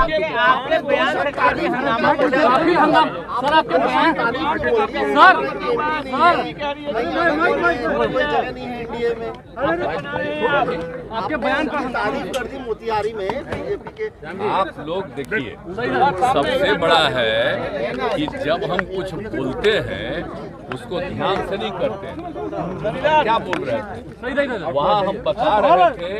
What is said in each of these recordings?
आपके बयान से काफी हंगामा सर, आपके बयान आपके बयान पर तारीफ कर दी मोतिहारी में बीजेपी के। आप लोग देखिए, सबसे बड़ा है कि जब हम कुछ बोलते हैं उसको ध्यान से नहीं करते हैं। क्या बोल रहे थे वहाँ, हम बता रहे थे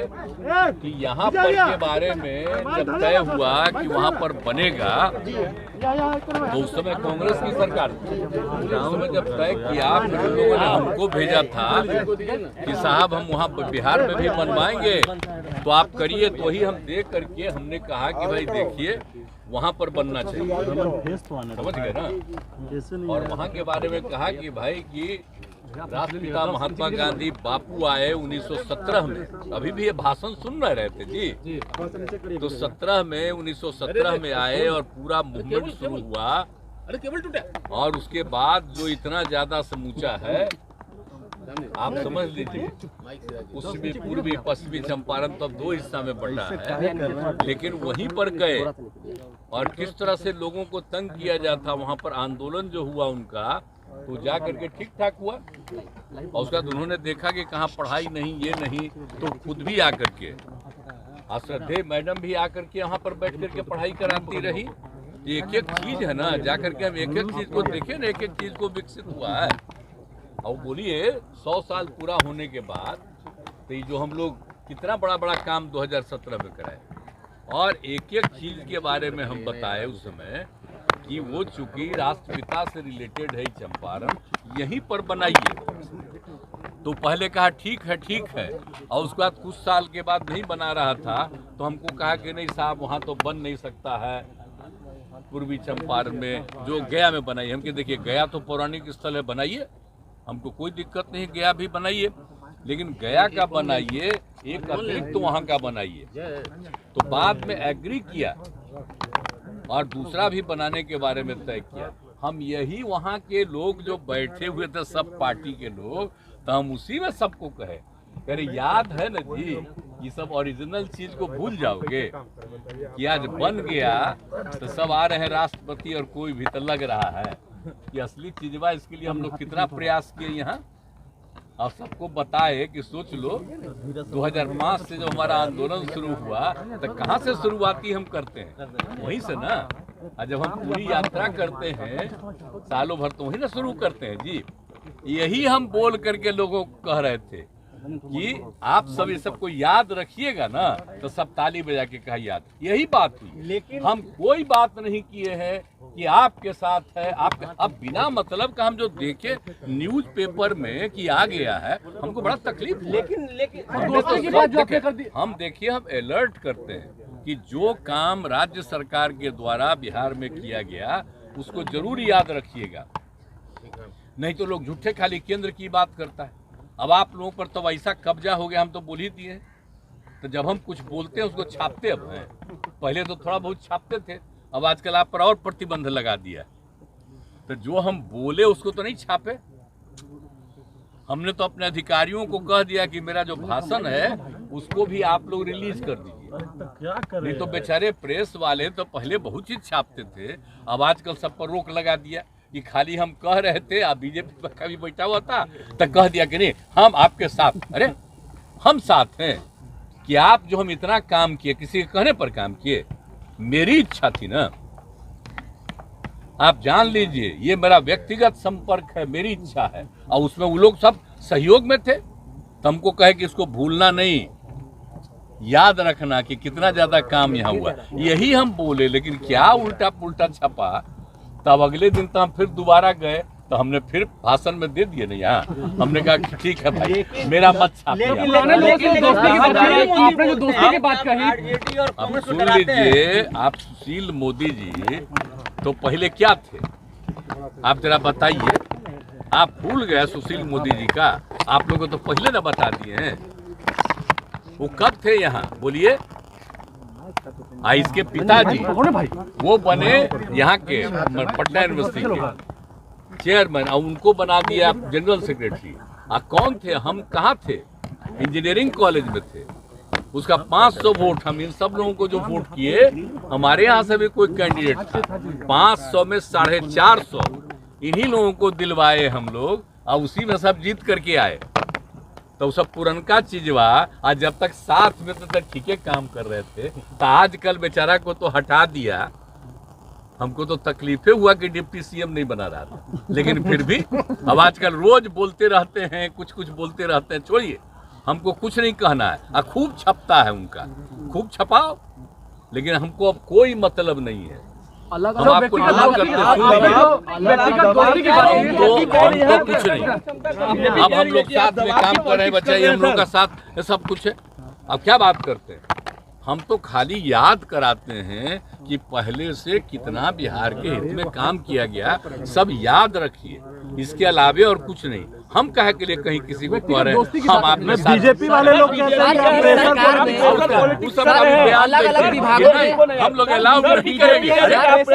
कि यहाँ पर के बारे में जब तय हुआ कि वहाँ पर बनेगा, तो उस समय कांग्रेस की सरकार थी। उस समय जब तय किया, फिर लोगों ने हमको भेजा था कि साहब हम वहाँ बिहार में भी बनवाएंगे, तो आप करिए। तो वही हम देख करके हमने कहा कि भाई देखिए वहाँ पर बनना चाहिए, समझ गए ना। और वहाँ के बारे में कहा कि भाई कि राष्ट्रपिता महात्मा गांधी बापू आए 1917 में, अभी भी ये भाषण सुन रहे थे जी। तो 1917 में आए और पूरा मूवमेंट शुरू हुआ, और उसके बाद जो इतना ज्यादा समूचा है, आप समझ लीजिए। उसमें पूर्वी पश्चिमी चंपारण तो अब 2 हिस्सा में बटा है, लेकिन वहीं पर गए और किस तरह से लोगों को तंग किया जाता, वहाँ पर आंदोलन जो हुआ उनका, तो जा करके ठीक ठाक हुआ। और उसके बाद उन्होंने देखा कि कहाँ पढ़ाई नहीं, ये नहीं, तो खुद भी आकर के, श्रद्धेय मैडम भी आकर के यहाँ पर बैठ करके पढ़ाई कराती रही। एक एक चीज है ना, जा करके हम एक एक चीज को देखें ना, एक एक चीज को विकसित हुआ है। और बोलिए 100 साल पूरा होने के बाद, तो ये जो हम लोग कितना बड़ा बड़ा काम 2017 में कराए, और एक एक चीज के बारे में हम बताए उस समय कि वो चूंकि राष्ट्रपिता से रिलेटेड है चंपारण, यहीं पर बनाइए। तो पहले कहा ठीक है, और उसके बाद कुछ साल के बाद नहीं बना रहा था, तो हमको कहा कि नहीं साहब वहाँ तो बन नहीं सकता है, पूर्वी चंपारण में जो गया में बनाइए। हम कि देखिए गया तो पौराणिक स्थल है, बनाइए, हमको कोई दिक्कत नहीं, गया भी बनाइए, लेकिन गया का बनाइए, एक अतिरिक्त तो वहाँ का बनाइए। तो बाद में एग्री किया और दूसरा भी बनाने के बारे में तय किया। हम यही वहाँ के लोग जो बैठे हुए थे, सब पार्टी के लोग, तो हम उसी में सबको कहे, अरे याद है ना जी, ये सब ओरिजिनल चीज को भूल जाओगे कि आज बन गया तो सब आ रहे हैं राष्ट्रपति, और कोई भी तो लग रहा है कि असली चीजवा। इसके लिए हम लोग कितना प्रयास किए यहाँ, और सबको बताए कि सोच लो 2005 से जो हमारा आंदोलन शुरू हुआ, तो कहाँ से शुरुआती हम करते हैं, वहीं से ना। और जब हम पूरी यात्रा करते हैं सालों भर, तो वहीं ना शुरू करते हैं जी। यही हम बोल करके लोगों को कह रहे थे कि आप सब ये सबको याद रखिएगा ना, तो सब ताली बजा के कहा याद। यही बात हुई, लेकिन हम कोई बात नहीं किए हैं कि आपके साथ है। आप अब बिना मतलब का हम जो देखे न्यूज़पेपर में कि आ गया है, हमको बड़ा तकलीफ। लेकिन हम देखिए, हम अलर्ट करते हैं कि जो काम राज्य सरकार के द्वारा बिहार में किया गया उसको जरूर याद रखिएगा, नहीं तो लोग झूठे खाली केंद्र की बात करता है। अब आप लोगों पर तो ऐसा कब्जा हो गया, हम तो बोल ही दिए। तो जब हम कुछ बोलते हैं उसको छापते अब हैं, पहले तो थोड़ा बहुत छापते थे, अब आजकल आप पर और प्रतिबंध लगा दिया। तो जो हम बोले उसको तो नहीं छापे। हमने तो अपने अधिकारियों को कह दिया कि मेरा जो भाषण है उसको भी आप लोग रिलीज कर दीजिए। नहीं तो बेचारे प्रेस वाले तो पहले बहुत चीज छापते थे, अब आजकल सब पर रोक लगा दिया कि खाली हम कह रहे थे। अब बीजेपी का भी बैठा हुआ था तो कह दिया कि नहीं हम आपके साथ। अरे हम साथ हैं कि आप जो हम इतना काम किए, किसी के कहने पर काम किए, मेरी इच्छा थी ना। आप जान लीजिए ये मेरा व्यक्तिगत संपर्क है, मेरी इच्छा है, और उसमें वो लोग सब सहयोग में थे। तो हमको कहे कि इसको भूलना नहीं, याद रखना कि कितना ज्यादा काम यहाँ हुआ। यही हम बोले, लेकिन क्या उल्टा पुल्टा छपा। तब अगले दिन तो हम फिर दोबारा गए, तो हमने फिर भाषण में दे दिए। नहीं यहाँ हमने कहा कि ठीक है भाई, मेरा मत छापिए। अब सुन लीजिए, आप सुशील मोदी जी तो पहले क्या थे, आप जरा बताइए। आप भूल गए सुशील मोदी जी का? आप लोगों को तो पहले ना बता दिए हैं। वो कब थे यहाँ, बोलिए? इसके पिताजी वो बने यहाँ के पटना यूनिवर्सिटी के चेयरमैन, और उनको बना दिया जनरल सेक्रेटरी। कौन थे? हम कहाँ थे? इंजीनियरिंग कॉलेज में थे। उसका 500 वोट, हम इन सब लोगों को जो वोट किए, हमारे यहाँ से भी कोई कैंडिडेट था, 500 में 450 इन्हीं लोगों को दिलवाए हम लोग, और उसी में सब जीत करके आए। तो सब पुरनका चीजवा आज जब तक साथ में तब तक ठीक है काम कर रहे थे, तो आजकल बेचारा को तो हटा दिया। हमको तो तकलीफे हुआ कि डिप्टी सीएम नहीं बना रहा था, लेकिन फिर भी अब आजकल रोज बोलते रहते हैं, कुछ कुछ बोलते रहते हैं। छोड़िए, हमको कुछ नहीं कहना है। खूब छपता है उनका, खूब छपाओ, लेकिन हमको अब कोई मतलब नहीं है। हम आपको जरूर करते हमको कुछ नहीं। अब हम लोग साथ में काम कर रहे हैं, बच्चा ये हम लोग का साथ सब कुछ है। अब क्या बात करते हैं, हम तो खाली याद कराते हैं कि पहले से कितना बिहार के हित में काम किया गया, सब याद रखिए। इसके अलावे और कुछ नहीं। हम कहे के लिए कहीं किसी को कह रहे हैं, हम आप में बीजेपी वाले लोग हम लोग अलाउ नहीं करेंगे।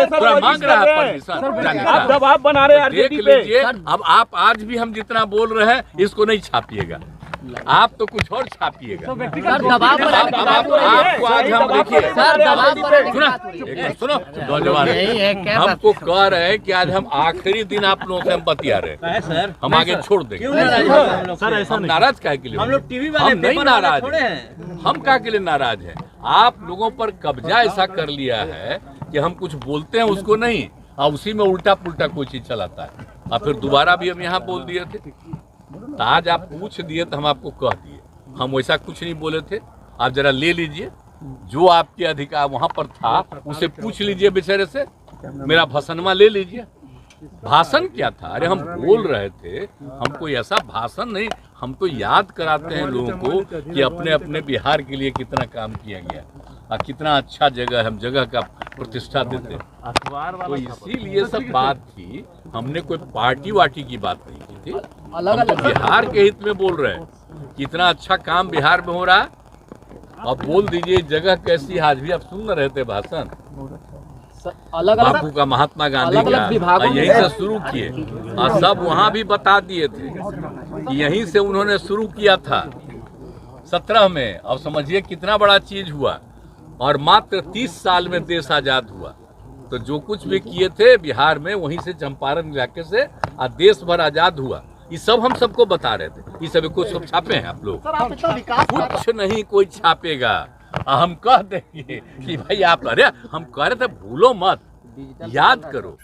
थोड़ा मांग रहा है परमिशन, आप दबाव बना रहे हैं देख लीजिए। अब आप आज भी हम जितना बोल रहे हैं इसको नहीं छापिएगा, आप तो कुछ और छापिएगा। आपको आज हम देखिए, सुनो नौजवान, हमको कह रहे हैं कि आज हम आखिरी दिन आप लोगों से हम बतिया रहे हैं, हम आगे छोड़ देंगे। हम नाराज काहे के लिए? हम लोग टीवी वाले नहीं नाराज हैं। हम काहे के लिए नाराज हैं? आप लोगों पर कब्जा ऐसा कर लिया है कि हम कुछ बोलते हैं उसको नहीं, और उसी में उल्टा पुल्टा कोई चीज चलाता है। और फिर दोबारा भी हम यहाँ बोल दिए थे, तो आज आप पूछ दिए तो हम आपको कह दिए। हम वैसा कुछ नहीं बोले थे। आप जरा ले लीजिए, जो आपके अधिकार वहां पर था उसे पूछ लीजिए बेचारे से। मेरा भाषणमा ले लीजिए। भाषण क्या था? अरे हम बोल रहे थे, हमको ऐसा भाषण नहीं, हम तो याद कराते हैं लोगों को कि अपने अपने बिहार के लिए कितना काम किया गया और कितना अच्छा जगह, हम जगह का प्रतिष्ठा देते हैं। तो इसीलिए सब बात थी। हमने कोई पार्टी वार्टी की बात नहीं की थी। हम तो बिहार के हित में बोल रहे हैं, कितना अच्छा काम बिहार में हो रहा है। अब बोल दीजिए जगह कैसी, आज भी आप सुन रहे थे भाषण बापू का, महात्मा गांधी का, यहीं से शुरू किए और सब वहां भी बता दिए थे कि यहीं से उन्होंने शुरू किया था 17 में। अब समझिए कितना बड़ा चीज हुआ, और मात्र 30 साल में देश आजाद हुआ। तो जो कुछ भी किए थे बिहार में, वहीं से चंपारण इलाके से और देश भर आजाद हुआ। ये सब हम सबको बता रहे थे। ये सभी कुछ सब छापे हैं आप लोग, कुछ नहीं कोई छापेगा। हम कह देंगे कि भाई आप, अरे हम कह रहे थे भूलो मत, याद करो।